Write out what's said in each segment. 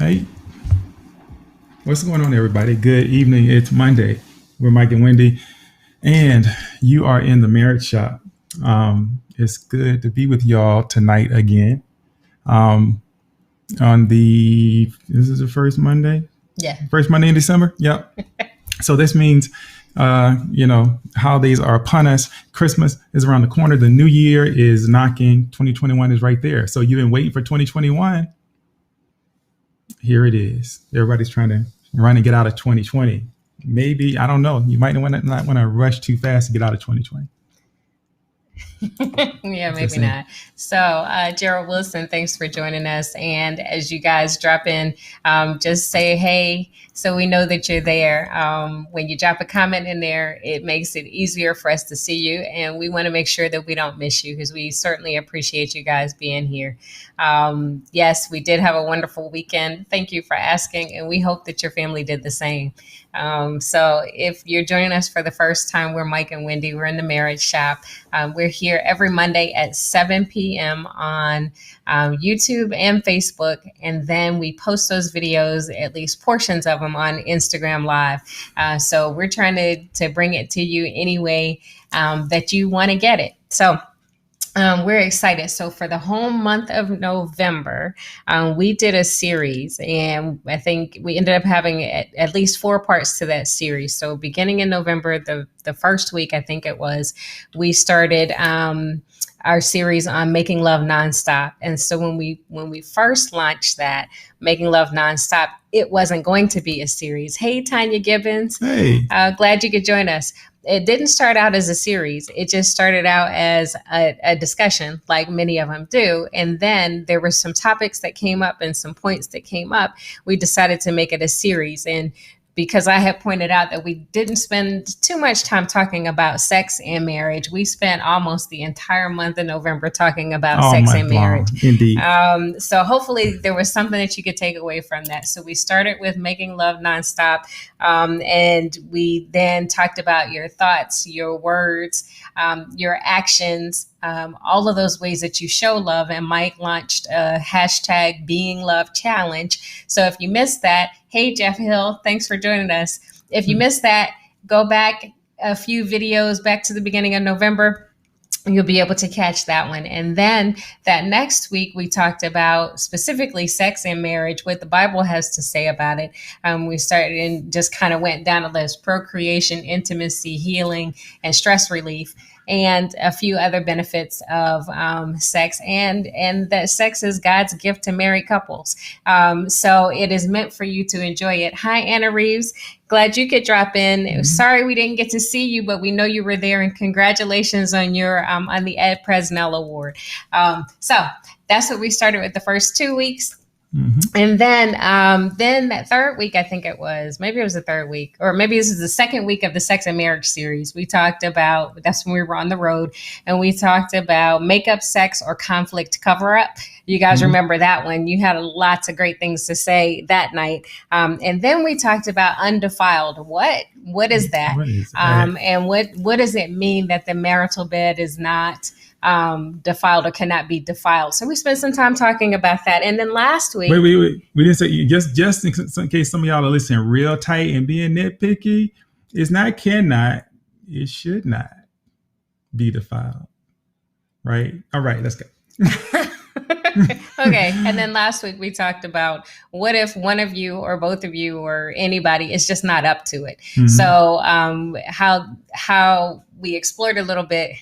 Hey, what's going on, everybody? Good evening. It's Monday. We're Mike and Wendy, and you are in the Marriage Shop. It's good to be with y'all tonight again. Um, on this is the Yeah. first Monday in December. Yep. So this means, holidays are upon us. Christmas is around the corner. The new year is knocking. 2021 is right there. So you've been waiting for 2021. Here it is. Everybody's trying to run and get out of 2020. Maybe, I don't know. You might not want to rush too fast to get out of 2020. Yeah, It's the maybe same. not. So, Gerald Wilson, thanks for joining us. And as you guys drop in, just say hey so we know that you're there. When you drop a comment in there, it makes it easier for us to see you. And we want to make sure that we don't miss you because we certainly appreciate you guys being here. Yes, we did have a wonderful weekend. Thank you for asking. And we hope that your family did the same. So, if you're joining us for the first time, we're Mike and Wendy. We're in the Marriage Shop. We're here every Monday at 7 p.m. on YouTube and Facebook. And then we post those videos, at least portions of them, on Instagram Live. So we're trying to bring it to you any way that you want to get it. So we're excited. So for the whole month of November, we did a series, and I think we ended up having at least 4 parts to that series. So beginning in November, the first week, I think it was, we started our series on making love nonstop. And so when we first launched that, making love nonstop, it wasn't going to be a series. Hey, Tanya Gibbons, Hey, glad you could join us. It didn't start out as a series. It just started out as a discussion, like many of them do. And then there were some topics that came up and some points that came up. We decided to make it a series. And because I had pointed out that we didn't spend too much time talking about sex and marriage, we spent almost the entire month of November talking about all sex month and marriage. long, indeed. So hopefully there was something that you could take away from that. So we started with making love nonstop. And we then talked about your thoughts, your words, your actions, all of those ways that you show love. And Mike launched a hashtag Being Love Challenge. So if you missed that, hey, Jeff Hill, thanks for joining us. If you missed that, go back a few videos back to the beginning of November. You'll be able to catch that one. And then that next week, we talked about specifically sex and marriage, what the Bible has to say about it. We started and just kind of went down a list: procreation, intimacy, healing, and stress relief, and a few other benefits of sex, and that sex is God's gift to married couples. So it is meant for you to enjoy it. Hi, Anna Reeves. Glad you could drop in. Sorry we didn't get to see you, but we know you were there, and congratulations on your on the Ed Presnell Award. So that's what we started with the first 2 weeks. Hmm. And then that third week, I think it was, maybe it was the third week, or maybe this is the second week of the sex and marriage series. We talked about, that's when we were on the road, and we talked about makeup, sex, or conflict cover up. You guys Hmm. remember that one? You had lots of great things to say that night. And then we talked about undefiled. What is that? What is that? And what does it mean that the marital bed is not defiled or cannot be defiled? So we spent some time talking about that. And then last Wait, week, wait, wait. We didn't say, just in case some of y'all are listening real tight and being nitpicky. It's not cannot. It should not be defiled. Right. All right. Let's go. okay. And then last week we talked about what if one of you or both of you or anybody is just not up to it. Mhm. So how we explored a little bit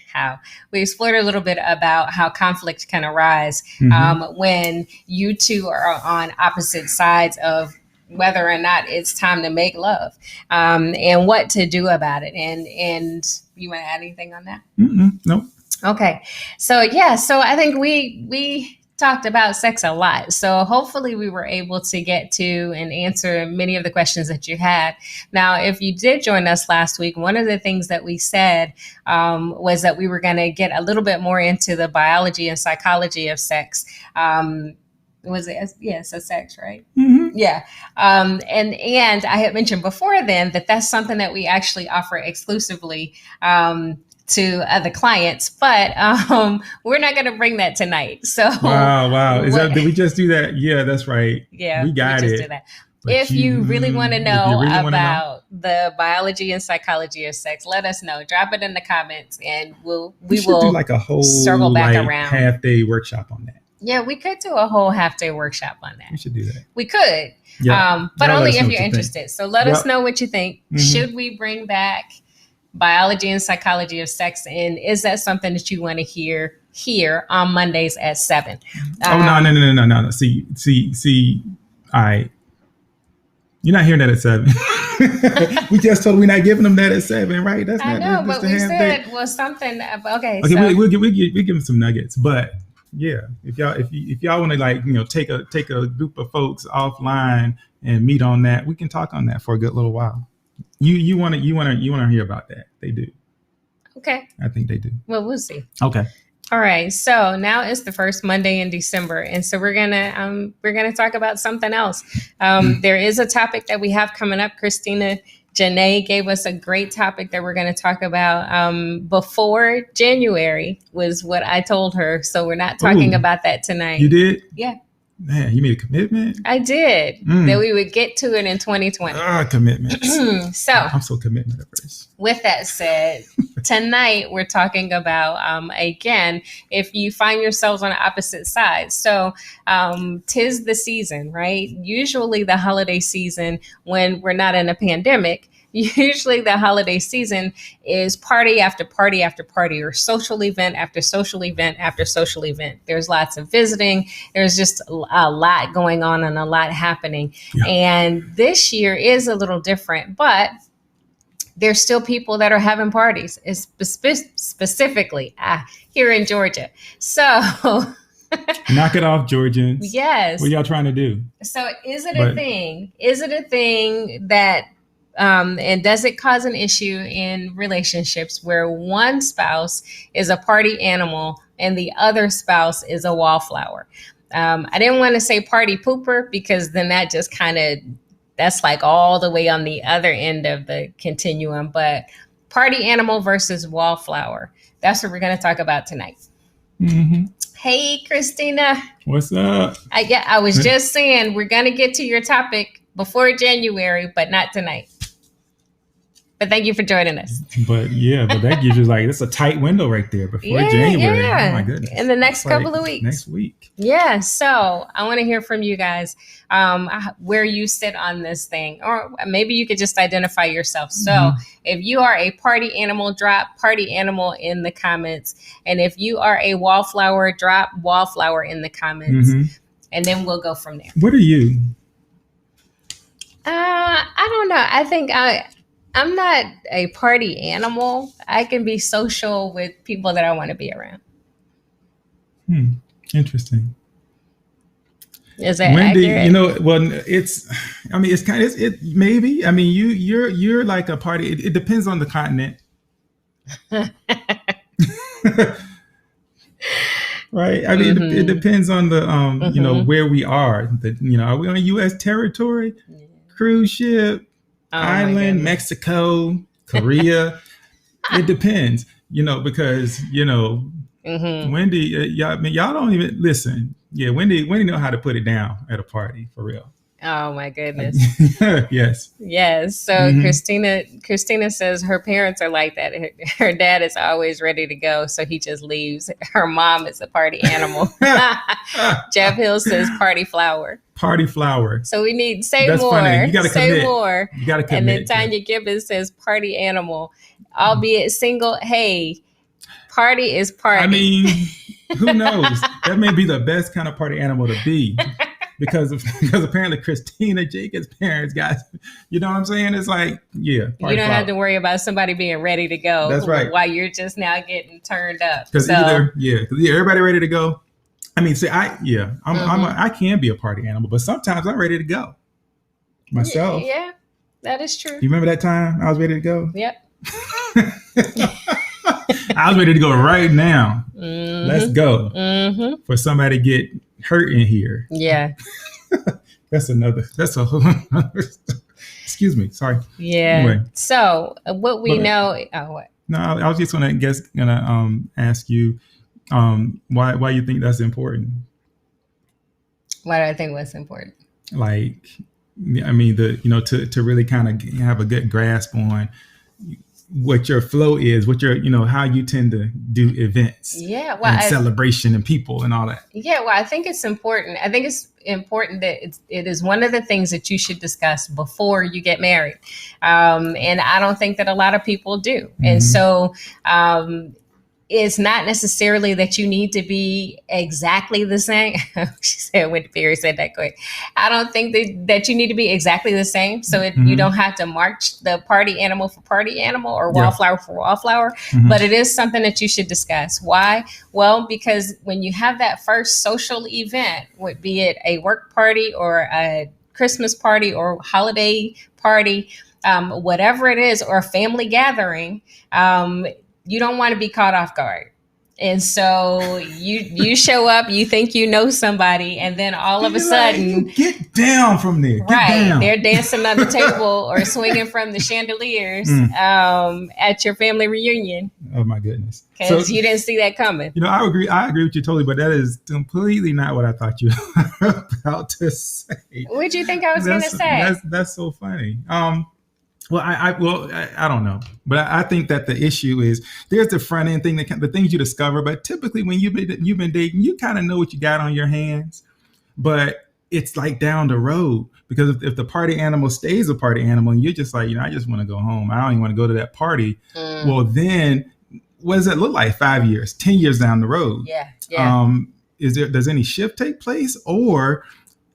about how conflict can arise when you two are on opposite sides of whether or not it's time to make love, and what to do about it. And you want to add anything on that? Nope. Okay. So I think we talked about sex a lot. So hopefully we were able to get to and answer many of the questions that you had. Now, if you did join us last week, one of the things that we said was that we were going to get a little bit more into the biology and psychology of sex. Was it? Yeah, so sex, right? Mm-hmm. Yeah. And I had mentioned before then that that's something that we actually offer exclusively to other clients, but we're not going to bring that tonight. So wow. Did we just do that? Yeah, that's right. Yeah, we got just it. Did that. If you really want to know about the biology and psychology of sex, let us know. Drop it in the comments, and we will do like a whole circle back around half-day workshop on that. Yeah, we could do a whole half-day workshop on that. We should do that. We could, yeah. But only if you're interested. So let us know what you think. Mm-hmm. Should we bring back biology and psychology of sex? And is that something that you want to hear here on Mondays at 7? No. See. All right. You're not hearing that at 7. We just told them we're not giving them that at 7, right? That's I not. know, but we said something. Okay. Okay, so. we'll give them some nuggets, but yeah, if y'all want to take a group of folks offline and meet on that, we can talk on that for a good little while. You want to hear about that? They do. Okay. I think they do. Well, we'll see. Okay. All right. So now it's the first Monday in December, and so we're gonna talk about something else. There is a topic that we have coming up. Christina Janae gave us a great topic that we're going to talk about before January was what I told her. So we're not talking about that tonight. You did? Yeah. Man, you made a commitment? I did. That we would get to it in 2020. Commitments. So I'm so commitment averse. With that said, tonight we're talking about, again, if you find yourselves on opposite sides. So 'tis the season, right? Usually the holiday season, when we're not in a pandemic, usually the holiday season is party after party after party, or social event after social event after social event. There's lots of visiting. There's just a lot going on and a lot happening. Yeah. And this year is a little different, but there's still people that are having parties, specifically here in Georgia. So knock it off, Georgians. Yes. What y'all trying to do? So is it a thing? Is it a thing that and does it cause an issue in relationships where one spouse is a party animal and the other spouse is a wallflower? I didn't want to say party pooper, because then that just that's like all the way on the other end of the continuum. But party animal versus wallflower. That's what we're going to talk about tonight. Mm-hmm. Hey, Christina. What's up? I was just saying we're going to get to your topic before January, but not tonight. But thank you for joining us. But that gives you it's a tight window right there before January. Yeah. Oh my goodness. In the next couple of weeks. Next week. Yeah. So I want to hear from you guys where you sit on this thing, or maybe you could just identify yourself. So if you are a party animal, drop party animal in the comments. And if you are a wallflower, drop wallflower in the comments. And then we'll go from there. What are you? I don't know. I think I'm not a party animal. I can be social with people that I want to be around. Interesting. Is that Wendy, accurate? Maybe. I mean, you're like a party. It depends on the continent. Right. I mean, it depends on the, where we are. Are we on U.S. territory? Cruise ship? Island, Mexico, Korea. It depends, because Wendy, y'all don't even listen. Yeah, Wendy know how to put it down at a party for real. Oh my goodness. Yes. So Christina says her parents are like that. Her dad is always ready to go, so he just leaves. Her mom is a party animal. Jeff Hill says party flower. Party flower. So we need say That's more. Funny. You gotta say commit. more. You gotta commit. And then Tanya Gibbons says party animal, albeit single. Hey, party is party. I mean, who knows? That may be the best kind of party animal to be. Because apparently Christina Jacobs' parents got, you know what I'm saying? It's like, yeah. You don't have to worry about somebody being ready to go. That's right. While you're just now getting turned up. Because everybody ready to go. I mean, see, I can be a party animal, but sometimes I'm ready to go myself. Yeah, that is true. You remember that time I was ready to go? Yep. I was ready to go right now. Let's go. For somebody to get hurt in here. Yeah. That's a whole excuse me. Sorry. Yeah. Anyway. So what we know. Oh, what? No, I was just gonna ask you why you think that's important. What do I think was important? Like, I mean, to really kind of have a good grasp on what your flow is, what your how you tend to do events Yeah, well, and celebration and people and all that. yeah, well, I think it's important. I think it's important that it is one of the things that you should discuss before you get married. And I don't think that a lot of people do. And so it's not necessarily that you need to be exactly the same. She said when Barry said that quick. I don't think that you need to be exactly the same. So you don't have to march the party animal for party animal or wallflower for wallflower. But it is something that you should discuss. Why? Well, because when you have that first social event, be it a work party or a Christmas party or holiday party, whatever it is, or a family gathering, you don't want to be caught off guard. And so you show up, you think you know somebody, and then all of a sudden, get down from there. Get right, down. They're dancing on the table or swinging from the chandeliers at your family reunion. Oh my goodness! Because you didn't see that coming. I agree. I agree with you totally, but that is completely not what I thought you were about to say. What did you think I was going to say? That's so funny. Well, I don't know, but I think that the issue is there's the front end thing, the things you discover. But typically, when you've been dating, you kind of know what you got on your hands. But it's like down the road, because if the party animal stays a party animal, and you're just like, I just want to go home. I don't even want to go to that party. Well, then what does it look like 5 years, 10 years down the road? Yeah. Does any shift take place, or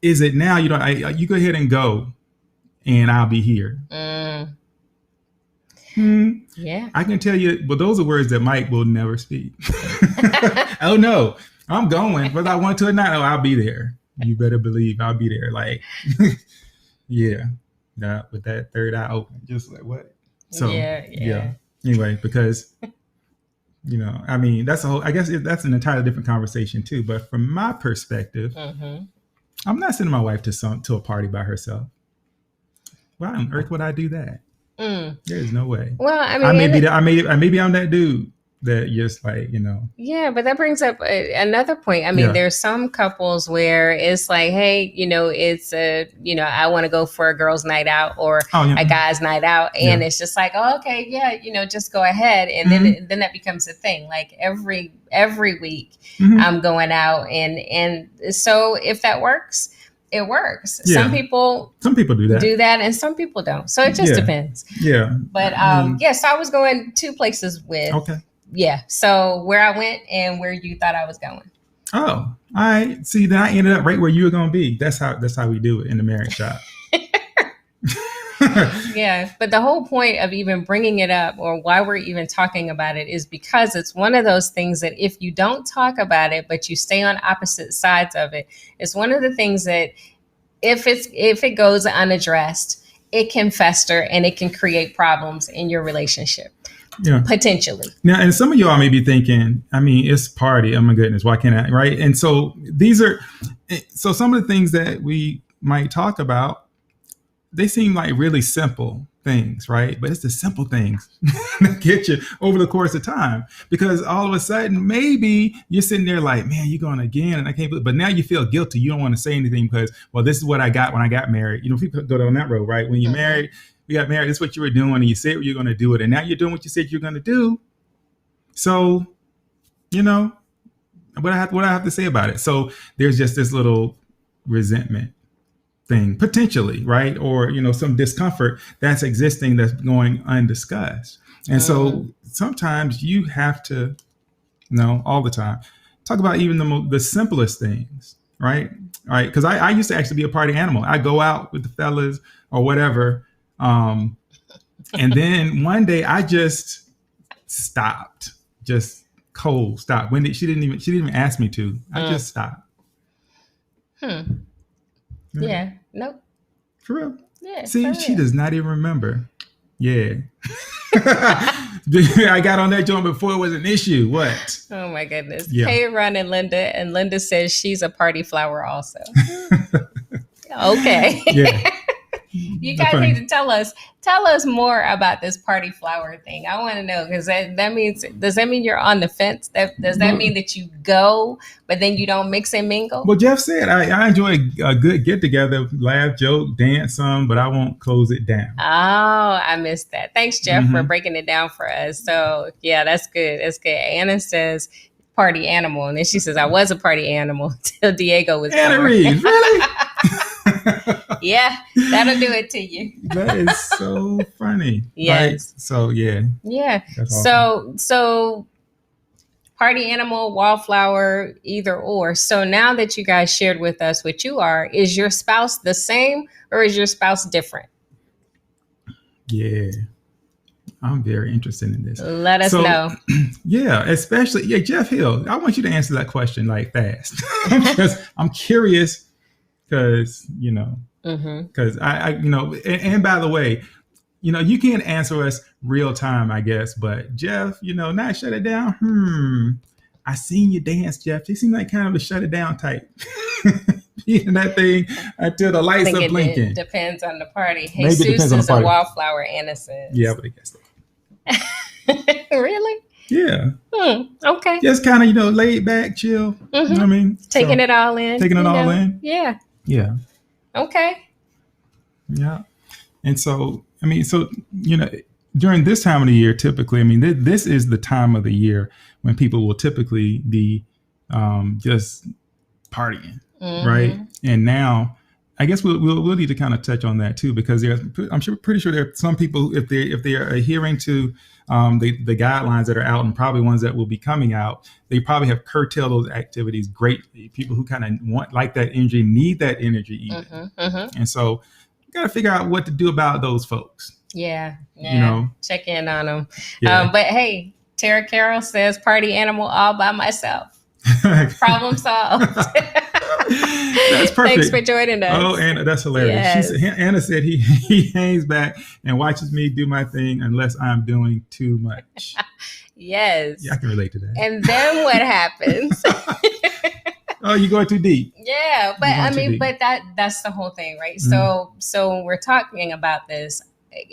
is it now? You go ahead and go, and I'll be here. Yeah. I can tell you, but those are words that Mike will never speak. Oh no, I'm going, whether I want to or not. Oh, I'll be there. You better believe I'll be there. Like, yeah, with that third eye open, just like what? So yeah. Anyway, because I mean, that's a whole. I guess that's an entirely different conversation too. But from my perspective, I'm not sending my wife to a party by herself. Why on earth would I do that? There's no way. Well, I mean, maybe I'm that dude that just like, Yeah, but that brings up another point. I mean, there's some couples where it's like, hey, it's I want to go for a girls' night out or a guy's night out, and it's just like, oh, okay, yeah, just go ahead, and then that becomes a thing. Like every week, I'm going out, and so if that works. It works. Yeah. Some people do that, and some people don't. So it just depends. Yeah. But so I was going 2 places with. Okay. Yeah. So where I went and where you thought I was going. Oh, all right. See, then I ended up right where you were going to be. That's how we do it in the marriage shop. Yeah. But the whole point of even bringing it up, or why we're even talking about it, is because it's one of those things that if you don't talk about it, but you stay on opposite sides of it, it's one of the things that if it goes unaddressed, it can fester and it can create problems in your relationship. Yeah. Potentially. Now, and some of y'all may be thinking, I mean, it's party. Oh my goodness, why can't I? Right. And so some of the things that we might talk about, they seem like really simple things, right? But it's the simple things that get you over the course of time, because all of a sudden, maybe you're sitting there like, man, you're going again. And I can't believe, but now you feel guilty. You don't want to say anything because, well, this is what I got when I got married. People go down that road, right? When you're married, you got married, this is what you were doing, and you said you're going to do it. And now you're doing what you said you're going to do. So, what I have to say about it. So there's just this little resentment thing potentially, right? Or, some discomfort that's existing that's going undiscussed. And so sometimes you have to, all the time, talk about even the simplest things, right? Right. Because I used to actually be a party animal. I go out with the fellas or whatever. And then one day I just stopped, just cold stopped. She didn't even ask me to. I just stopped. Yeah. Nope. For real? Yeah. See, she does not even remember. Yeah. I got on that joint before it was an issue. What? Oh my goodness. Yeah. Hey, Ron and Linda says she's a party flower also. Okay. Yeah. You That's guys need funny. to tell us more about this party flower thing. I want to know because that means does that mean you're on the fence? Does that Well, mean that you go, but then you don't mix and mingle? well, Jeff said I enjoy a good get together, laugh, joke, dance some, but I won't close it down. Oh, I missed that. Thanks, Jeff, for Hmm. breaking it down for us. So yeah, that's good. That's good. Anna says party animal, and then she says I was a party animal till Diego was Anna born. Reeves, really? Yeah, that'll do it to you. That is so funny. Yes. So yeah, Yeah. that's awesome. So party animal, wallflower, either or. So now that you guys shared with us what you are, is your spouse the same or is your spouse different? Yeah, I'm very interested in this. Let us So know. yeah, especially Jeff Hill. I want you to answer that question like fast because I'm curious because Mm-hmm. because I and by the way, you can't answer us real time, I guess, but Jeff, not shut it down. I seen you dance, Jeff. You seem like kind of a shut it down type. Eating that thing until the I lights think are it blinking. depends on the party. Maybe it Jesus depends on the is a party. wallflower, Anna says. Yeah, but I guess that. Really? Yeah, Okay. just kind of laid back, chill. You know what I mean? Taking So, it all in. taking it all in. Yeah. Yeah, Okay. yeah. And so, during this time of the year, typically, this is the time of the year when people will typically be just partying, right? And now, I guess we'll need to kind of touch on that too, because pretty sure there are some people, if they are adhering to the guidelines that are out, and probably ones that will be coming out, they probably have curtailed those activities greatly. People who kind of like that energy, need that energy even, and so you got to figure out what to do about those folks. Yeah. Check in on them. Yeah. But hey, Tara Carroll says party animal all by myself. Problem solved. That's perfect. Thanks for joining us. Oh, Anna, that's hilarious. Yes. Anna said he hangs back and watches me do my thing unless I'm doing too much. Yes. Yeah, I can relate to that. And then what happens? Oh, you're going too deep. Yeah, but You're going I too mean, deep. but that's the whole thing, right? Mhm. So when we're talking about this,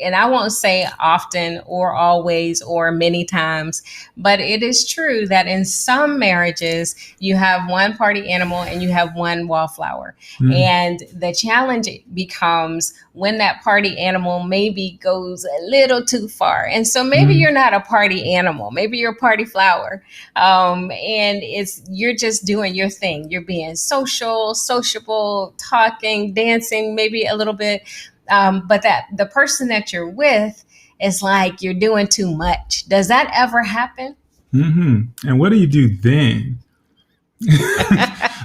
and I won't say often or always or many times, but it is true that in some marriages you have one party animal and you have one wallflower. Mhm. And the challenge becomes when that party animal maybe goes a little too far. And so maybe Mhm. you're not a party animal, maybe you're a party flower. And you're just doing your thing. You're being sociable, talking, dancing, maybe a little bit. But that the person that you're with is like you're doing too much. Does that ever happen? Mm-hmm. And what do you do then?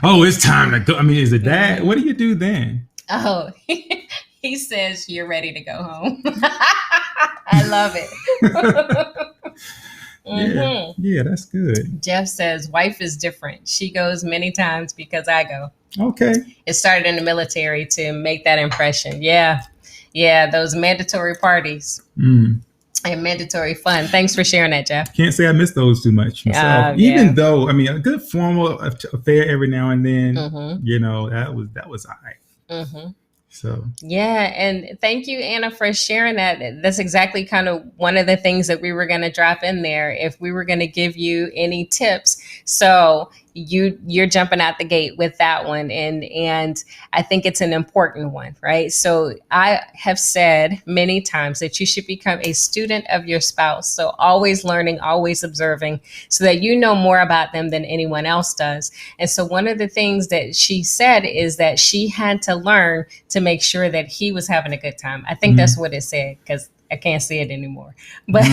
Oh, it's time to go. Is it that? What do you do then? Oh, he says you're ready to go home. I love it. Yeah, yeah, that's good. Jeff says wife is different. She goes many times because I go. Okay. It started in the military to make that impression. Yeah. Those mandatory parties and mandatory fun. Thanks for sharing that, Jeff. Can't say I miss those too much myself. Even Yeah. though a good formal affair every now and then, Mhm. that was all right. Mhm. So Yeah, and thank you, Anna, for sharing that. That's exactly kind of one of the things that we were going to drop in there if we were going to give you any tips. So you're jumping out the gate with that one, and I think it's an important one, right? So I have said many times that you should become a student of your spouse. So always learning, always observing, so that you know more about them than anyone else does. And so one of the things that she said is that she had to learn to make sure that he was having a good time. I think that's what it said, because I can't see it anymore. But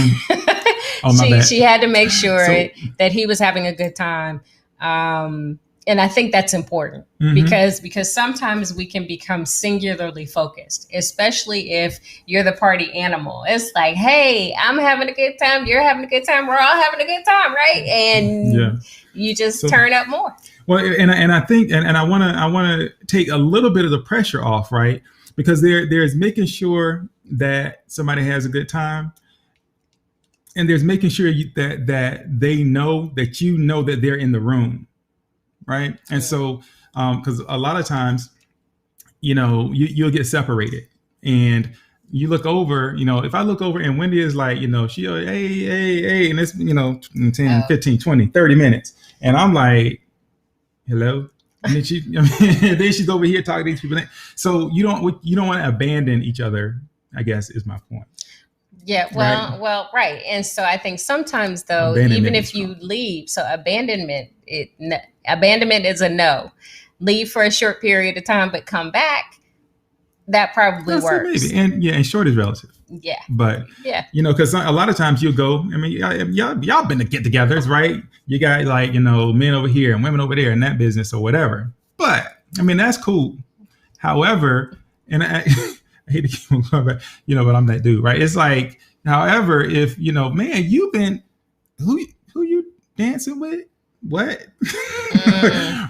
Oh, my bad. she had to make sure So- that he was having a good time. And I think that's important Mhm. because sometimes we can become singularly focused, especially if you're the party animal. It's like, hey, I'm having a good time. You're having a good time. We're all having a good time, right? And Yeah. you just So- turn up more. Well, and I think and I want to take a little bit of the pressure off, right? Because there's making sure that somebody has a good time, and there's making sure that they know that that they're in the room, right? And so because a lot of times, you'll get separated, And you look over, if I look over and Wendy is like, she, hey, and it's, 10, 15, 20, 30 minutes. And I'm like, hello. And then then she's over here talking to these people. So you don't want to abandon each other, I guess, is my point. Yeah, right. And so I think sometimes, though, even if you leave, so abandonment is a no. Leave for a short period of time, but come back. That probably works. Maybe. And short is relative. Yeah. But, because a lot of times you'll go, y'all been to get-togethers, right? You got men over here and women over there in that business or whatever. But, that's cool. However, and I hate to keep going back, but I'm that dude, right? It's like, however, if, man, you've been, who you dancing with? What?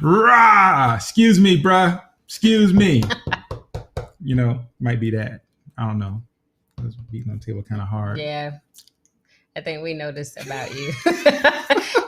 Rah! Excuse me, bruh. Excuse me. Might be that. I don't know. I was beating on the table kind of hard. Yeah. I think we know this about you.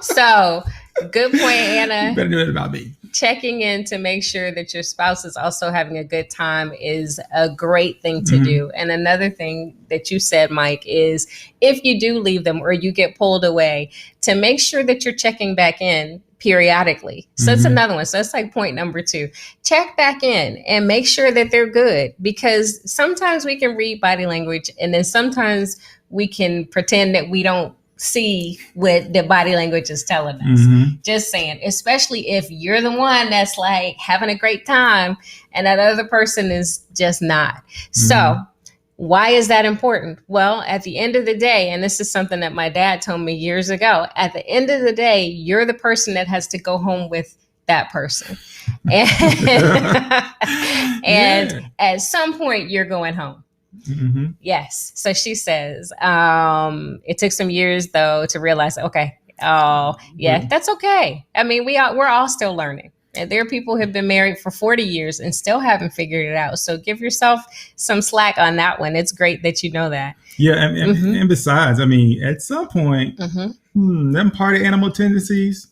So, good point, Anna. You better know it about me. Checking in to make sure that your spouse is also having a good time is a great thing to do. And another thing that you said, Mike, is if you do leave them or you get pulled away, to make sure that you're checking back in periodically. So that's another one. So that's like point number 2. Check back in and make sure that they're good, because sometimes we can read body language and then sometimes we can pretend that we don't see what the body language is telling us. Just saying, especially if you're the one that's like having a great time and that other person is just not. So why is that important? Well, at the end of the day, and this is something that my dad told me years ago, at the end of the day, you're the person that has to go home with that person. And at some point you're going home. Yes. So she says, it took some years though to realize, okay, that's okay. We're all still learning. And there are people who have been married for 40 years and still haven't figured it out. So give yourself some slack on that one. It's great that you know that. Yeah. And besides, at some point, them party animal tendencies,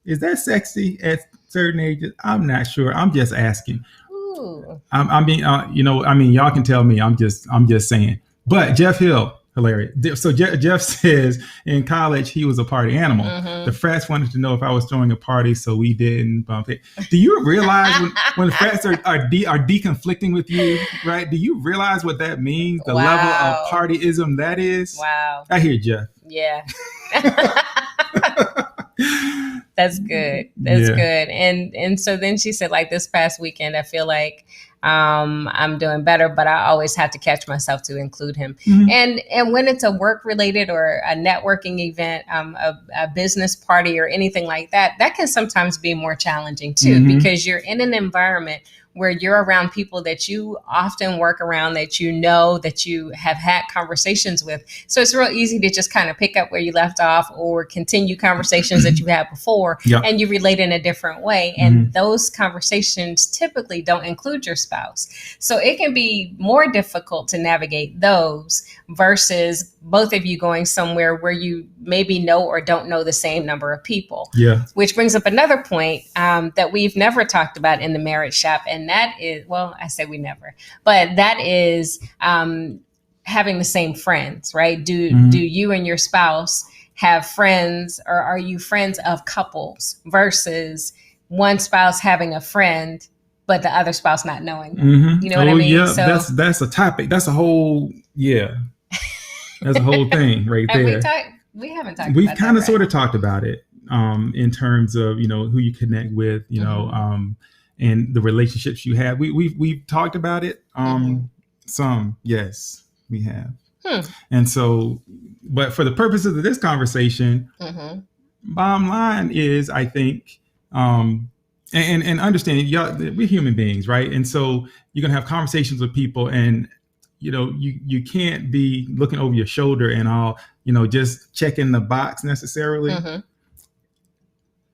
is that sexy at certain ages? I'm not sure. I'm just asking. Ooh. Y'all can tell me. I'm just saying. But Jeff Hill, hilarious. So Jeff says in college he was a party animal. The frats wanted to know if I was throwing a party, so we didn't bump it. Do you realize when the frats are deconflicting with you, right? Do you realize what that means? The level of partyism that is. Wow. I hear Jeff. Yeah. That's good. That's good. And so then she said, like, this past weekend, I feel like I'm doing better, but I always have to catch myself to include him. And when it's a work related or a networking event, a business party or anything like that, that can sometimes be more challenging too, because you're in an environment where you're around people that you often work around, that that you have had conversations with. So it's real easy to just kind of pick up where you left off or continue conversations that you had before, and you relate in a different way. And those conversations typically don't include your spouse. So it can be more difficult to navigate those versus both of you going somewhere where you maybe know or don't know the same number of people. Yeah. Which brings up another point that we've never talked about in the Marriage Shop. And that is, well, I say we never, but that is having the same friends, right? Do you and your spouse have friends, or are you friends of couples versus one spouse having a friend, but the other spouse not knowing them? You know what I mean? Yeah, so, that's a topic. That's a whole, that's a whole thing right there. We haven't talked We've about kind of that, sort of talked about it in terms of, who you connect with, and the relationships you have. We've talked about it. Some, yes, we have. And so, but for the purposes of this conversation, bottom line is, I think, and understanding, we're human beings, right? And so you're going to have conversations with people, and you can't be looking over your shoulder and all, just checking the box necessarily.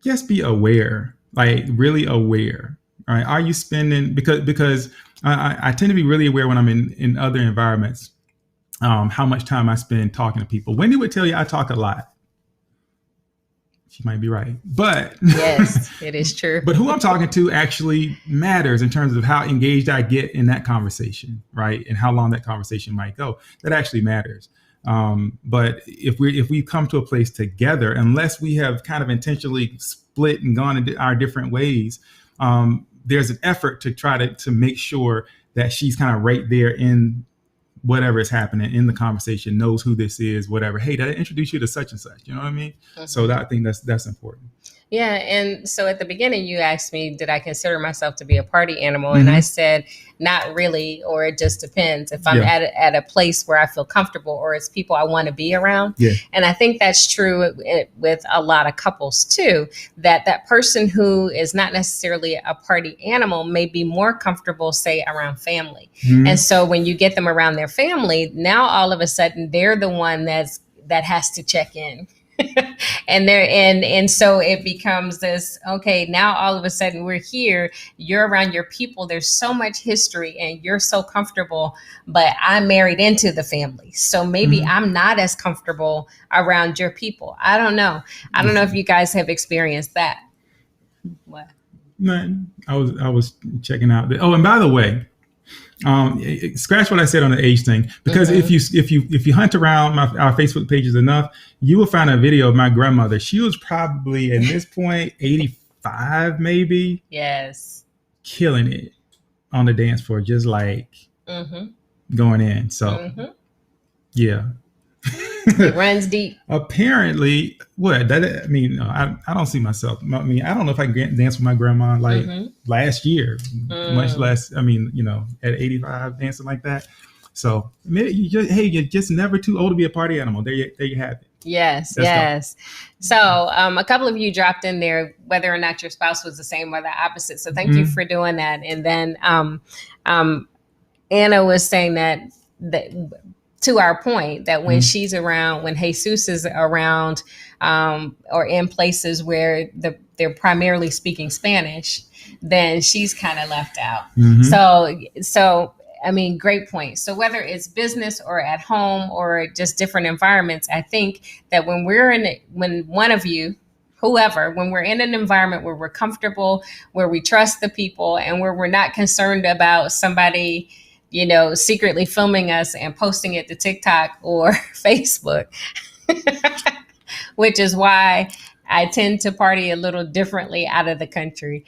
Just be aware, like really aware. All right. Are you spending, because I tend to be really aware when I'm in other environments, how much time I spend talking to people. Wendy would tell you I talk a lot. She might be right, but Yes, it is true. but who I'm talking to actually matters in terms of how engaged I get in that conversation, right? And how long that conversation might go. That actually matters. But if we come to a place together, unless we have kind of intentionally split and gone in our different ways, there's an effort to try to make sure that she's kind of right there in whatever is happening in the conversation, knows who this is, whatever. Hey, did I introduce you to such and such? You know what I mean? Mhm. So I think that's important. Yeah. And so at the beginning, you asked me, did I consider myself to be a party animal? And I said, not really, or it just depends. If I'm at a place where I feel comfortable or it's people I want to be around. Yeah. And I think that's true with a lot of couples too, that person who is not necessarily a party animal may be more comfortable, say, around family. Mhm. And so when you get them around their family, now all of a sudden they're the one that has to check in. and so it becomes this, okay, now all of a sudden we're here, you're around your people, there's so much history and you're so comfortable, but I'm married into the family, so maybe I'm not as comfortable around your people. I don't know if you guys have experienced that. What? Man, I was checking out and by the way, scratch what I said on the age thing, because if you hunt around our Facebook pages enough, you will find a video of my grandmother. She was probably at this point 85, maybe. Yes. Killing it on the dance floor, just like going in. So yeah. It runs deep. Apparently, what that I mean, no, I don't see myself. I mean, I don't know if I can dance with my grandma like last year, much less. I mean, at 85, dancing like that. So maybe you're just never too old to be a party animal. There you have it. Yes, yes. So a couple of you dropped in there whether or not your spouse was the same or the opposite. So thank you for doing that. And then Anna was saying that to our point, that when she's around, when Jesus is around, or in places where they're primarily speaking Spanish, then she's kind of left out. So I mean, great point. So whether it's business or at home or just different environments, I think that when one of you, whoever, when we're in an environment where we're comfortable, where we trust the people, and where we're not concerned about somebody secretly filming us and posting it to TikTok or Facebook, which is why I tend to party a little differently out of the country.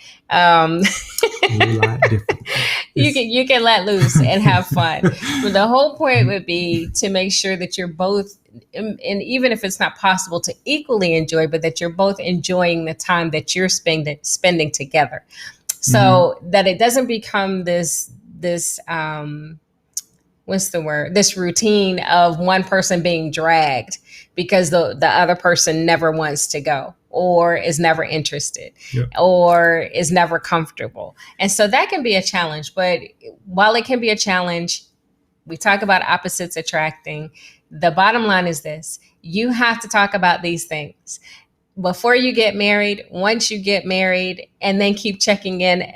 You can let loose and have fun. But the whole point would be to make sure that you're both, and even if it's not possible to equally enjoy, but that you're both enjoying the time that you're spending together. So that it doesn't become this what's the word? This routine of one person being dragged because the other person never wants to go or is never interested or is never comfortable. And so that can be a challenge. But while it can be a challenge, we talk about opposites attracting. The bottom line is this: you have to talk about these things before you get married, once you get married, and then keep checking in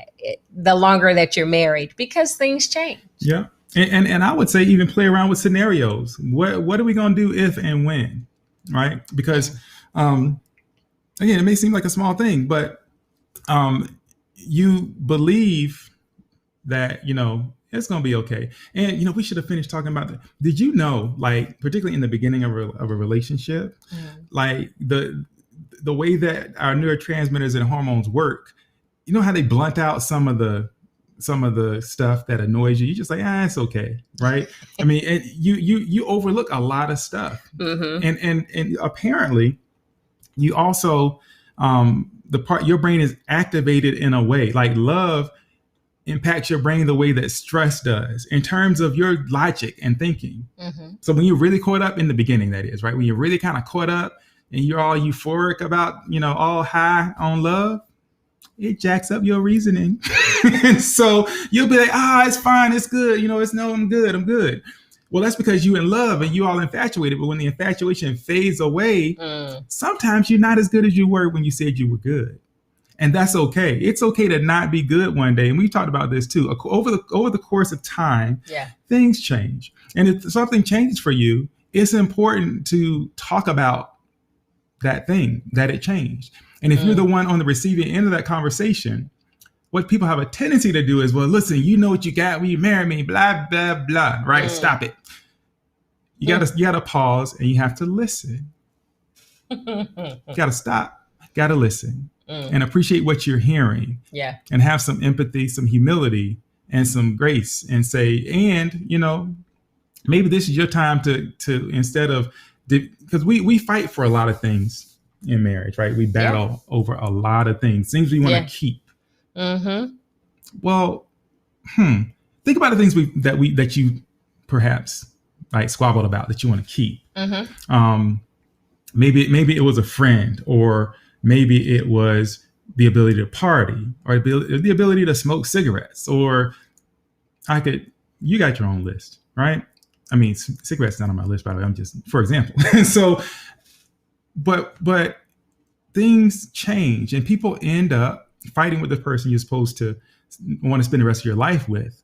the longer that you're married, because things change. Yeah. And I would say even play around with scenarios. What are we going to do if and when, right? Because, again, it may seem like a small thing, but you believe that, it's going to be okay. And, we should have finished talking about that. Did you know, like, particularly in the beginning of a relationship, like the way that our neurotransmitters and hormones work, you know how they blunt out some of the stuff that annoys you? You just like, it's okay, right? I mean, and you overlook a lot of stuff, and apparently, you also your brain is activated in a way like love impacts your brain the way that stress does in terms of your logic and thinking. So when you're really caught up in the beginning, that is, right, when you're really kind of caught up and you're all euphoric about, all high on love, it jacks up your reasoning. And so you'll be like, it's fine, it's good, I'm good. Well, that's because you're in love and you all infatuated. But when the infatuation fades away, sometimes you're not as good as you were when you said you were good. And that's okay. It's okay to not be good one day. And we talked about this too. Over the course of time, things change. And if something changes for you, it's important to talk about that thing, that it changed. And if you're the one on the receiving end of that conversation, what people have a tendency to do is, well, listen, you know what you got when you marry me, blah, blah, blah, right? Stop it. You gotta pause and you have to listen. You gotta stop, gotta listen and appreciate what you're hearing. Yeah. And have some empathy, some humility, and some grace, and say, and, you know, maybe this is your time to instead of, because we fight for a lot of things in marriage, right? We battle over a lot of things we want to keep. Well, think about the things that you perhaps like squabbled about that you want to keep. Maybe it was a friend, or maybe it was the ability to party, or the ability to smoke cigarettes, or you got your own list, right? I mean, cigarettes not on my list, by the way. I'm just, for example. So, but things change, and people end up fighting with the person you're supposed to want to spend the rest of your life with.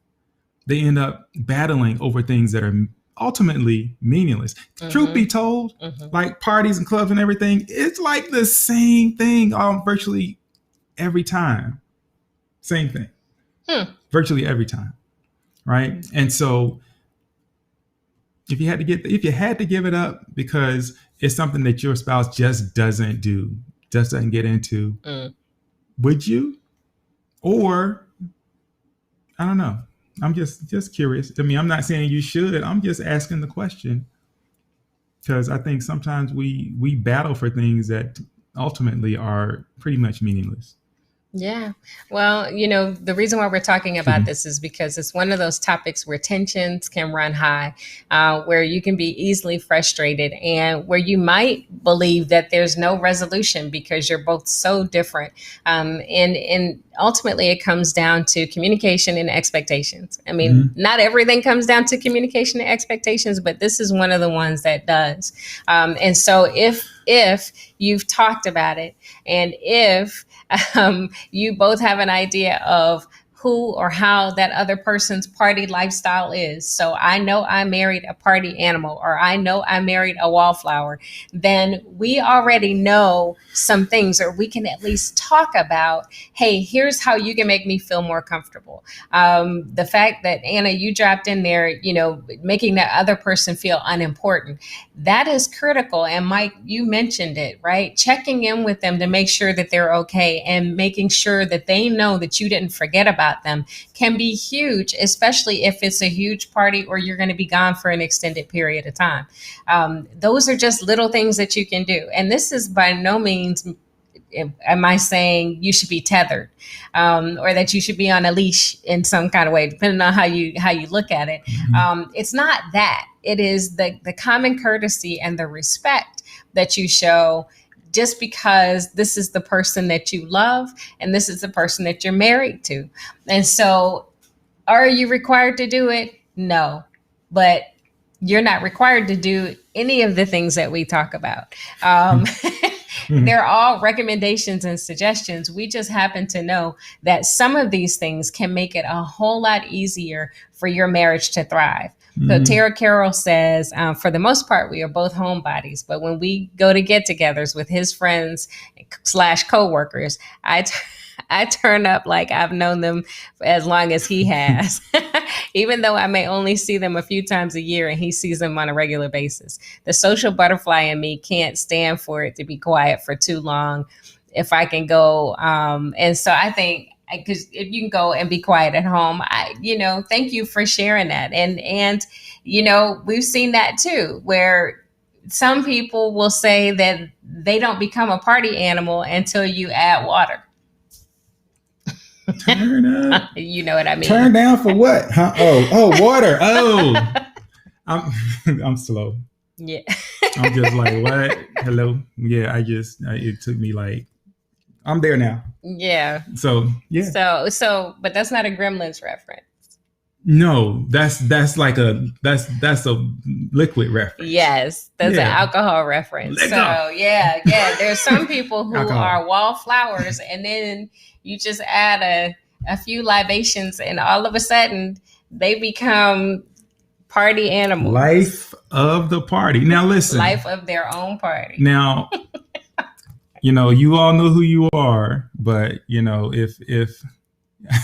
They end up battling over things that are ultimately meaningless. Truth be told, like parties and clubs and everything, it's like the same thing virtually every time. Same thing. Virtually every time. Right? And so if you had to give it up because it's something that your spouse just doesn't do, just doesn't get into, would you? Or I don't know. I'm just curious. I mean, I'm not saying you should. I'm just asking the question, because I think sometimes we battle for things that ultimately are pretty much meaningless. Yeah. Well, you know, the reason why we're talking about this is because it's one of those topics where tensions can run high, where you can be easily frustrated, and where you might believe that there's no resolution because you're both so different. And ultimately, it comes down to communication and expectations. I mean, not everything comes down to communication and expectations, but this is one of the ones that does. And so if you've talked about it, and if you both have an idea of who or how that other person's party lifestyle is. So I know I married a party animal, or I know I married a wallflower. Then we already know some things, or we can at least talk about, hey, here's how you can make me feel more comfortable. The fact that, Anna, you dropped in there, you know, making that other person feel unimportant, that is critical. And Mike, you mentioned it, right? Checking in with them to make sure that they're okay, and making sure that they know that you didn't forget about them can be huge, especially if it's a huge party or you're going to be gone for an extended period of time. Those are just little things that you can do. And this is by no means am I saying you should be tethered, or that you should be on a leash in some kind of way, depending on how you look at it. It's not that. It is the common courtesy and the respect that you show, just because this is the person that you love and this is the person that you're married to. And so are you required to do it? No, but you're not required to do any of the things that we talk about. They're all recommendations and suggestions. We just happen to know that some of these things can make it a whole lot easier for your marriage to thrive. So Tara Carroll says, for the most part, we are both homebodies, but when we go to get-togethers with his friends / coworkers, I turn up like I've known them as long as he has, even though I may only see them a few times a year and he sees them on a regular basis. The social butterfly in me can't stand for it to be quiet for too long if I can go. And so I think, because if you can go and be quiet at home, thank you for sharing that. And, we've seen that too, where some people will say that they don't become a party animal until you add water. Turn up. You know what I mean? Turn down for what? Huh? Oh, water. Oh, I'm slow. Yeah. I'm just like, what? Hello. Yeah. It took me like, I'm there now. Yeah. So, yeah. So, but that's not a Gremlins reference. No, that's a liquid reference. Yes, that's an alcohol reference. Liquor. So yeah. There's some people who are wallflowers, and then you just add a few libations, and all of a sudden they become party animals. Life of the party. Now listen. Life of their own party. Now, You all know who you are, but if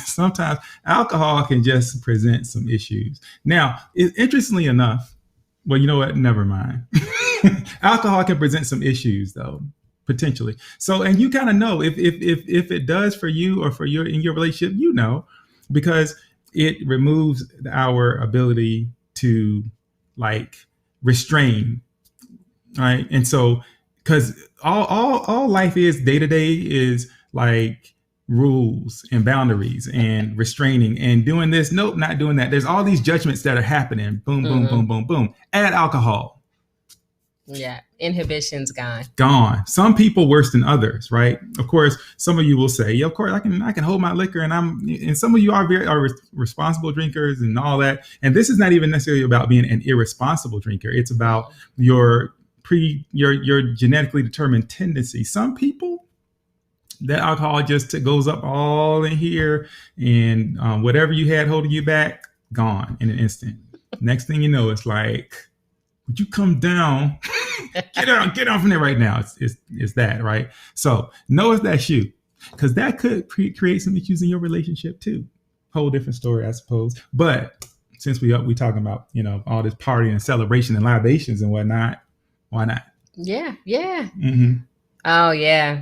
sometimes alcohol can just present some issues. Now, interestingly enough, well, you know what? Never mind. Alcohol can present some issues, though, potentially. So, and you kind of know if it does for you or for in your relationship, because it removes our ability to like restrain, right? And so, because all life is day to day is like rules and boundaries and restraining and doing this, nope, not doing that. There's all these judgments that are happening. Boom, boom, boom, boom, boom. Add alcohol. Yeah, inhibition's gone. Gone. Some people worse than others, right? Of course, some of you will say, yeah, of course, I can hold my liquor, and some of you are responsible drinkers and all that. And this is not even necessarily about being an irresponsible drinker. It's about your genetically determined tendency. Some people, that alcohol just goes up all in here, and whatever you had holding you back, gone in an instant. Next thing you know, it's like, would you come down? Get on from there right now. It's that, right? So know if that's you, because that could create some issues in your relationship too. Whole different story, I suppose. But since we talking about all this party and celebration and libations and whatnot, why not? Yeah. Mm-hmm. Oh yeah.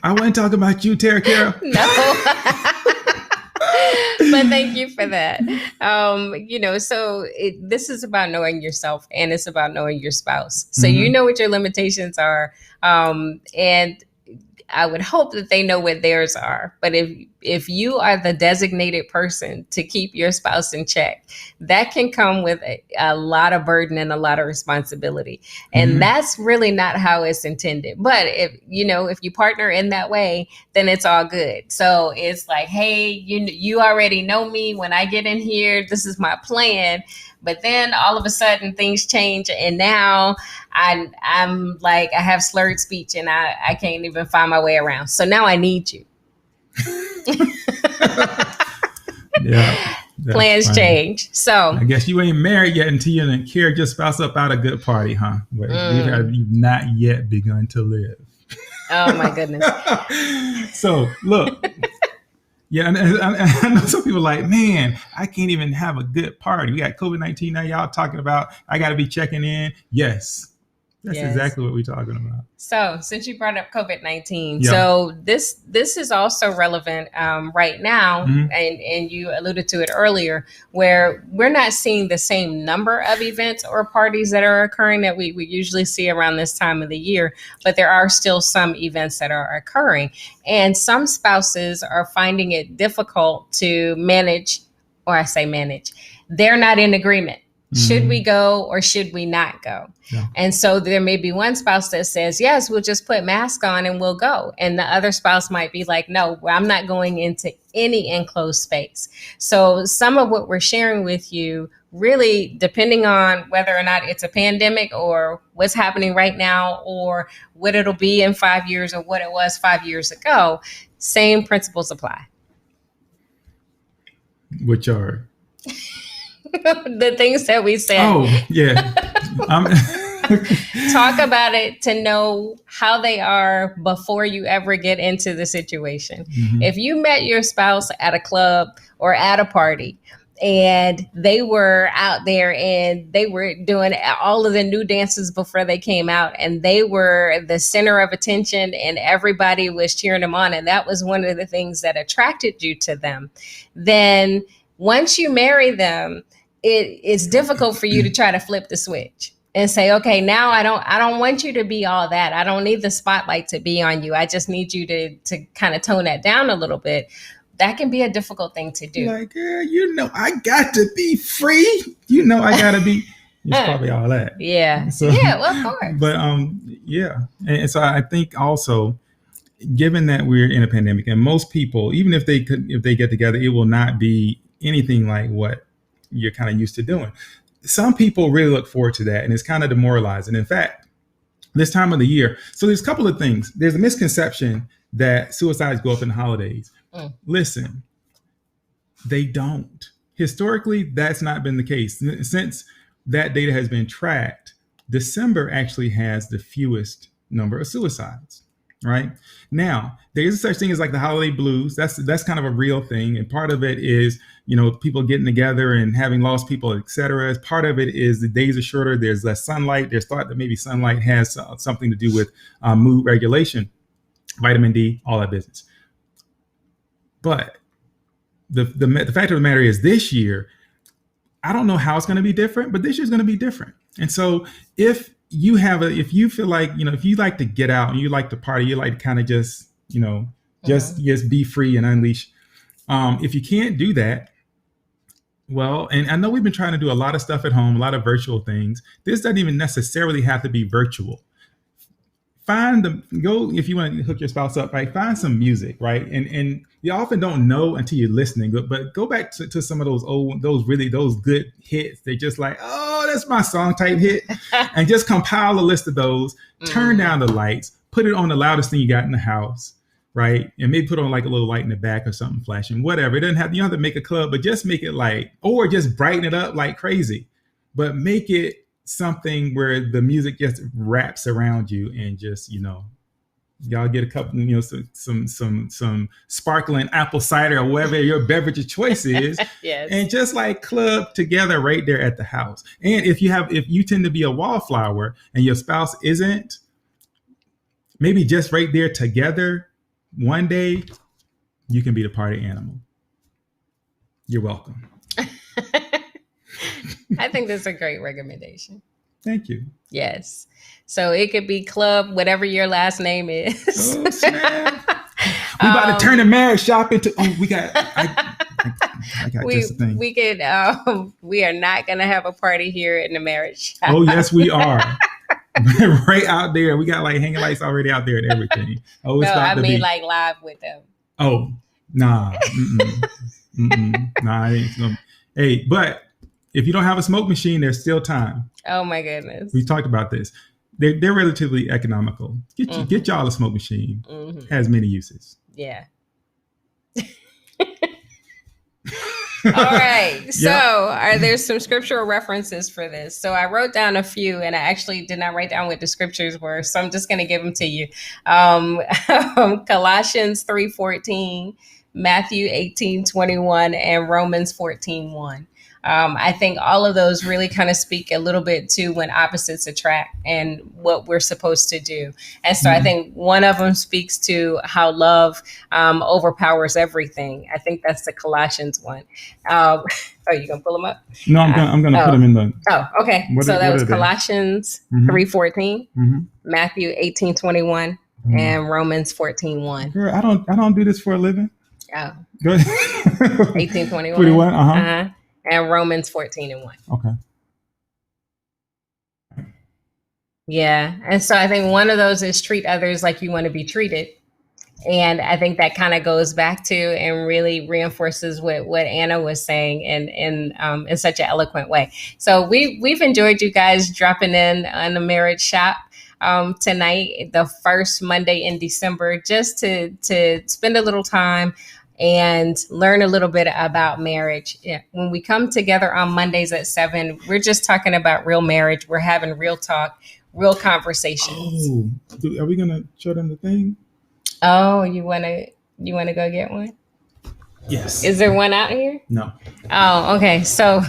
I wasn't talking about you, Tara Carol. No. But thank you for that. So this is about knowing yourself, and it's about knowing your spouse. So you know what your limitations are, and I would hope that they know what theirs are. But if you are the designated person to keep your spouse in check, that can come with a lot of burden and a lot of responsibility. And that's really not how it's intended. But if you partner in that way, then it's all good. So it's like, hey, you already know me. When I get in here, this is my plan. But then all of a sudden things change, and now I'm like, I have slurred speech and I can't even find my way around. So now I need you. Yeah. Plans funny. Change. So I guess you ain't married yet until you didn't carry your spouse up out a good party, huh? But you've not yet begun to live. Oh my goodness. So look. Yeah, and I know some people are like, man, I can't even have a good party. We got COVID-19 now. Y'all talking about I got to be checking in. Yes, that's exactly what we're talking about. So since you brought up COVID-19, so this is also relevant right now, and you alluded to it earlier, where we're not seeing the same number of events or parties that are occurring that we usually see around this time of the year, but there are still some events that are occurring. And some spouses are finding it difficult to manage, or I say manage, they're not in agreement. Should we go or should we not go? Yeah. And so there may be one spouse that says, yes, we'll just put masks on and we'll go. And the other spouse might be like, no, I'm not going into any enclosed space. So some of what we're sharing with you, really depending on whether or not it's a pandemic or what's happening right now or what it'll be in 5 years or what it was 5 years ago, same principles apply. Which are? The things that we said. Oh, yeah. Talk about it to know how they are before you ever get into the situation. If you met your spouse at a club or at a party and they were out there and they were doing all of the new dances before they came out and they were the center of attention and everybody was cheering them on, and that was one of the things that attracted you to them, then once you marry them, it's difficult for you to try to flip the switch and say, okay, now I don't want you to be all that. I don't need the spotlight to be on you. I just need you to kind of tone that down a little bit. That can be a difficult thing to do. Like, I got to be free. I got to be. It's probably all that. Yeah. So, yeah, well, of course. But yeah. And so I think also, given that we're in a pandemic and most people, even if they get together, it will not be anything like what you're kind of used to doing. Some people really look forward to that, and it's kind of demoralizing. In fact, this time of the year, so there's a couple of things. There's a misconception that suicides go up in the holidays. Listen, they don't. Historically, that's not been the case. Since that data has been tracked, December actually has the fewest number of suicides. Right now, there is such thing as like the holiday blues. That's kind of a real thing, and part of it is people getting together and having lost people, etc. Part of it is the days are shorter. There's less sunlight. There's thought that maybe sunlight has something to do with mood regulation, vitamin D, all that business. But the fact of the matter is, this year, I don't know how it's going to be different, but this year's going to be different. And so if you feel like, if you like to get out and you like to party, you like to kind of just be free and unleash. If you can't do that, well, and I know we've been trying to do a lot of stuff at home, a lot of virtual things. This doesn't even necessarily have to be virtual. If you want to hook your spouse up, right? Find some music, right? And you often don't know until you're listening, but go back to some of those good hits. They're just like, oh, that's my song type hit. And just compile a list of those, turn down the lights, put it on the loudest thing you got in the house, right? And maybe put on like a little light in the back or something flashing, whatever. You don't have to make a club, but just make it or just brighten it up like crazy, but make it something where the music just wraps around you and just y'all get a couple some sparkling apple cider or whatever your beverage of choice is. Yes. And just like club together right there at the house. And if you tend to be a wallflower and your spouse isn't, maybe just right there together one day you can be the party animal. You're welcome. I think that's a great recommendation. Thank you. Yes. So it could be club, whatever your last name is. Oh, snap. We about to turn the marriage shop into, I got just a thing. We could, we are not going to have a party here in the marriage shop. Oh, yes, we are. Right out there. We got like hanging lights already out there and everything. Oh, it's like live with them. Oh, nah. Nah, hey, but if you don't have a smoke machine, there's still time. Oh my goodness. We talked about this. They're relatively economical. Get y'all a smoke machine. Has many uses. Yeah. All right. So are there some scriptural references for this? So I wrote down a few, and I actually did not write down what the scriptures were. So I'm just going to give them to you. Colossians 3:14, Matthew 18:21, and Romans 14:1. I think all of those really kind of speak a little bit to when opposites attract and what we're supposed to do. And so I think one of them speaks to how love overpowers everything. I think that's the Colossians one. Oh, you gonna pull them up? No, I'm gonna put them in the. Oh, okay. So that was Colossians 3:14, Matthew 18:21, and Romans 14:1. Girl, I don't do this for a living. Oh. Go ahead. 18:21. 21. And Romans 14:1. Okay. Yeah. And so I think one of those is treat others like you want to be treated. And I think that kind of goes back to and really reinforces what Anna was saying in such an eloquent way. So we've enjoyed you guys dropping in on the Marriage Shop tonight, the first Monday in December, just to spend a little time and learn a little bit about marriage. Yeah. When we come together on Mondays at 7, we're just talking about real marriage. We're having real talk, real conversations. Oh, are we gonna show them the thing? Oh, you wanna go get one? Yes. Is there one out here? No. Oh, okay. So,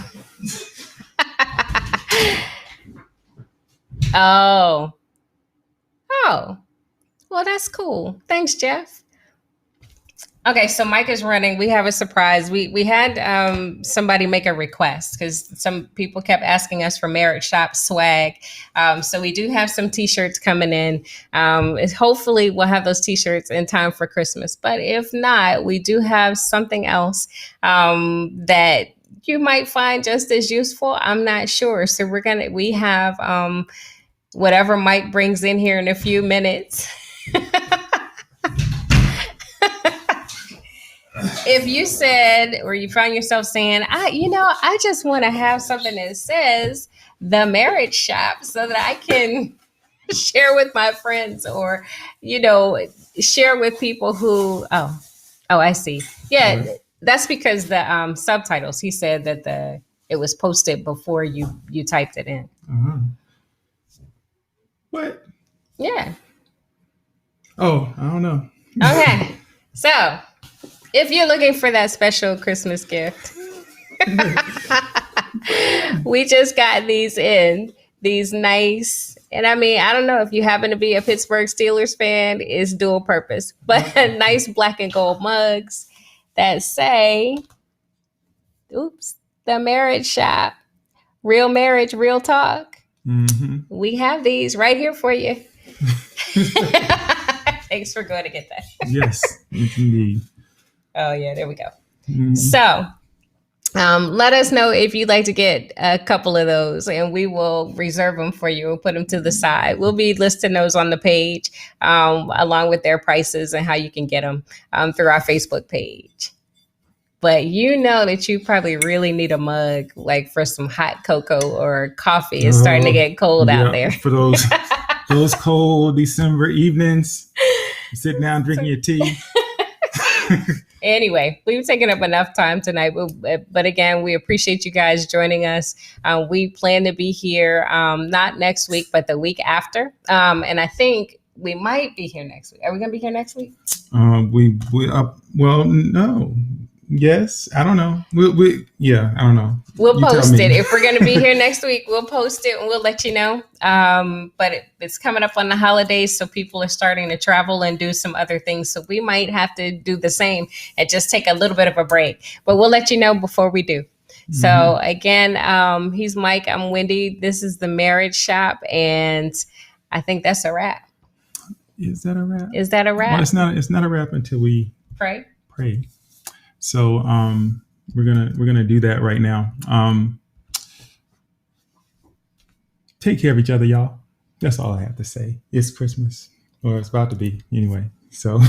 oh, well, that's cool. Thanks, Jeff. Okay, so Mike is running. We have a surprise. We had somebody make a request because some people kept asking us for Marriage Shop swag. So we do have some T-shirts coming in. Hopefully we'll have those T-shirts in time for Christmas. But if not, we do have something else that you might find just as useful. I'm not sure. So we have whatever Mike brings in here in a few minutes. If you said, or you find yourself saying, I just want to have something that says the Marriage Shop so that I can share with my friends or, share with people who, I see. Yeah, that's because the subtitles, he said that it was posted before you typed it in. What? Yeah. Oh, I don't know. Okay. So if you're looking for that special Christmas gift, we just got these in. These nice, and I mean, I don't know if you happen to be a Pittsburgh Steelers fan, it's dual purpose, but nice black and gold mugs that say, oops, the marriage shop, real marriage, real talk. Mm-hmm. We have these right here for you. Thanks for going to get that. Yes, indeed. Oh, yeah, there we go. Mhm. So, let us know if you'd like to get a couple of those, and we will reserve them for you. We'll put them to the side. We'll be listing those on the page, along with their prices and how you can get them through our Facebook page. But you know that you probably really need a mug, like for some hot cocoa or coffee. It's starting to get cold out there. For those cold December evenings, you sit down drinking your tea. Anyway, we've taken up enough time tonight, but again, we appreciate you guys joining us. We plan to be here not next week, but the week after. And I think we might be here next week. Are we going to be here next week? Well, no. Yes, I don't know. I don't know. We'll post it. If we're going to be here next week, we'll post it and we'll let you know. But it's coming up on the holidays, so people are starting to travel and do some other things. So we might have to do the same and just take a little bit of a break. But we'll let you know before we do. Mm-hmm. So again, he's Mike. I'm Wendy. This is the Marriage Shop, and I think that's a wrap. Is that a wrap? Is that a wrap? Well, it's not a wrap until we pray. So we're gonna do that right now. Take care of each other, y'all. That's all I have to say. It's Christmas, or it's about to be anyway. So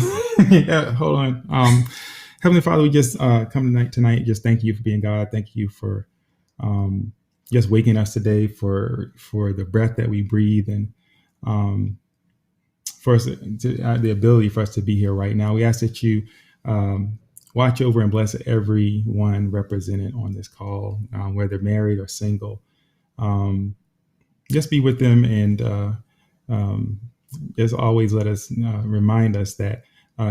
yeah, hold on. Heavenly Father, we just come tonight. Just thank you for being God. Thank you for just waking us today, for the breath that we breathe, and for us the ability for us to be here right now. We ask that you watch over and bless everyone represented on this call, whether married or single. Just be with them, and as always, let us remind us that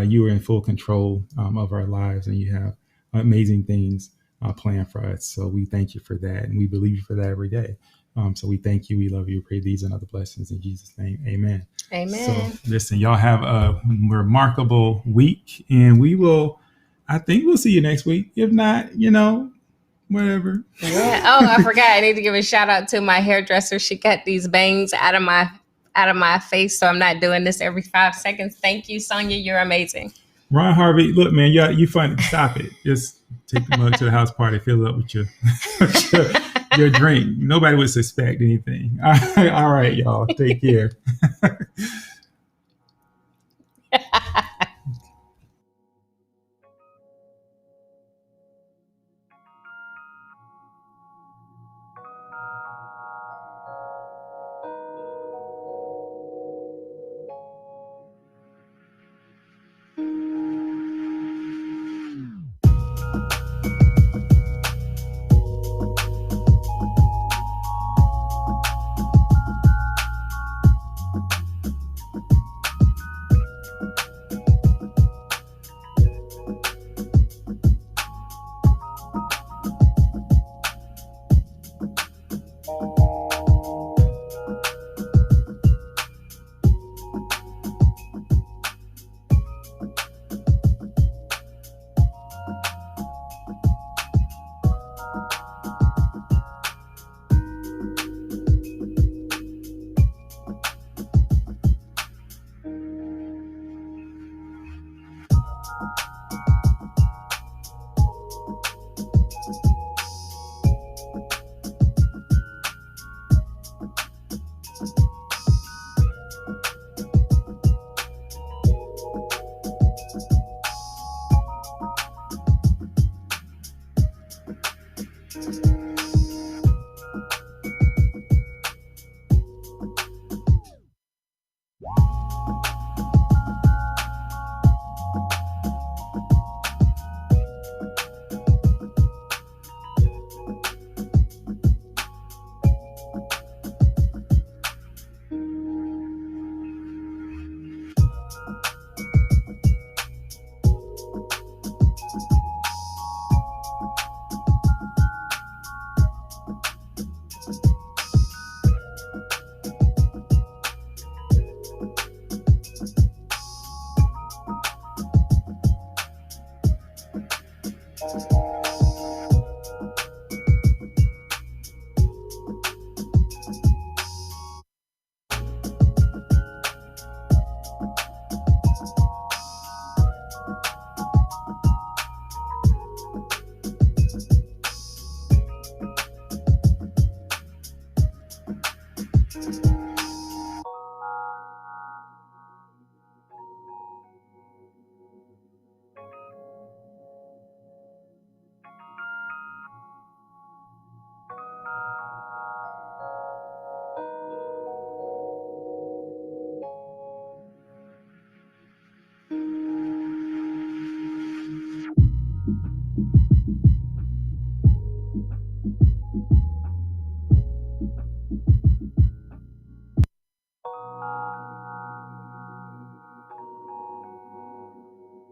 you are in full control of our lives, and you have amazing things planned for us. So we thank you for that, and we believe you for that every day. So we thank you, we love you, pray these and other blessings in Jesus' name. Amen. Amen. So listen, y'all have a remarkable week, and I think we'll see you next week. If not, whatever. Yeah. Oh, I forgot. I need to give a shout out to my hairdresser. She cut these bangs out of my face, so I'm not doing this every 5 seconds. Thank you, Sonia. You're amazing. Ron Harvey, look, man, you funny. Stop it. Just take the mug to the house party, fill it up with your drink. Nobody would suspect anything. All right, y'all. Take care.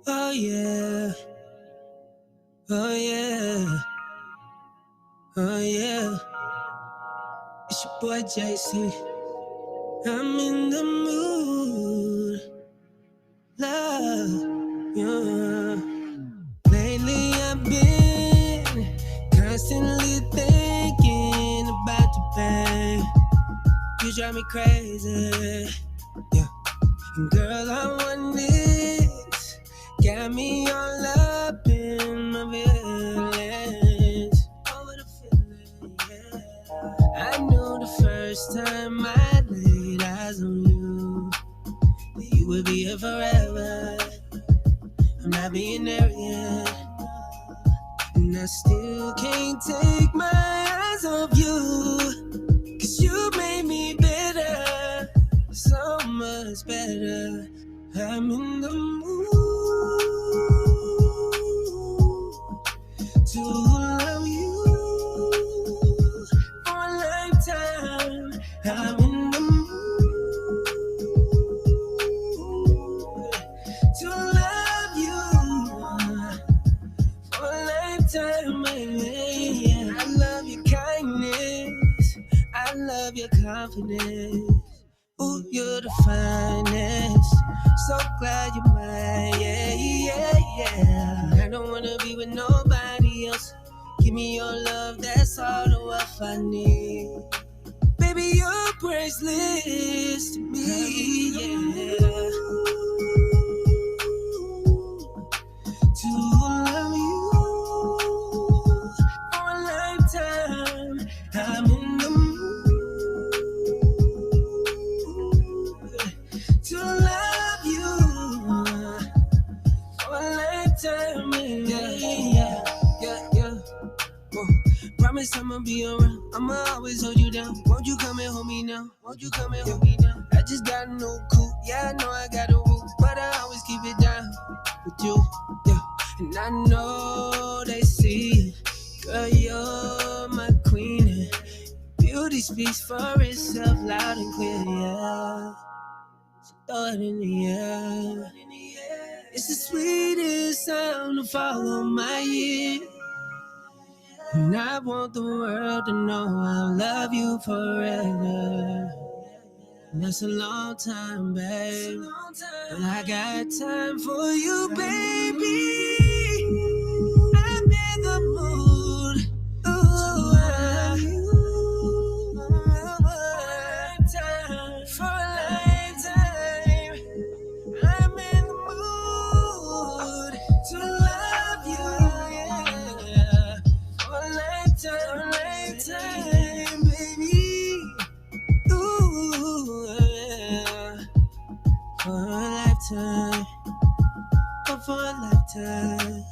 Oh yeah, oh yeah, oh yeah. It's your boy JC. I'm in the mood, love, yeah. Lately I've been constantly thinking about you, babe. You drive me crazy, yeah. And girl, I want this. Got me all up in my feelings. Over the feeling, yeah. I knew the first time I laid eyes on you that you would be here forever. I'm not being arrogant, and I still can't take my eyes off you. 'Cause you made me better, so much better. I'm in the mood to love you for a lifetime. I'm in the mood to love you for a lifetime, baby. I love your kindness, I love your confidence. Ooh, you're the finest. So glad you're mine, yeah, yeah, yeah. I don't wanna be with nobody else. Give me your love, that's all the wealth I need. Baby, you're priceless to me, yeah. To love you for a lifetime. I'm in the mood to love you for a lifetime. Yeah, yeah, yeah. Whoa. Promise I'ma be around. I'ma always hold you down. Won't you come and hold me now? Won't you come and hold me now? I just got a new coupe. Yeah, I know I got a roof, but I always keep it down with you. Yeah, and I know they see it. Girl, you're my queen. And beauty speaks for itself, loud and clear. Yeah. So throw it in the air. It's the sweetest sound to follow my ear. And I want the world to know I love you forever. And that's a long time, babe. But I got time for you, baby. I'm in the mood. Ooh, for a lifetime. I'm in the mood to love you, yeah. For a lifetime, baby. Ooh, yeah. For a lifetime, oh, for a lifetime.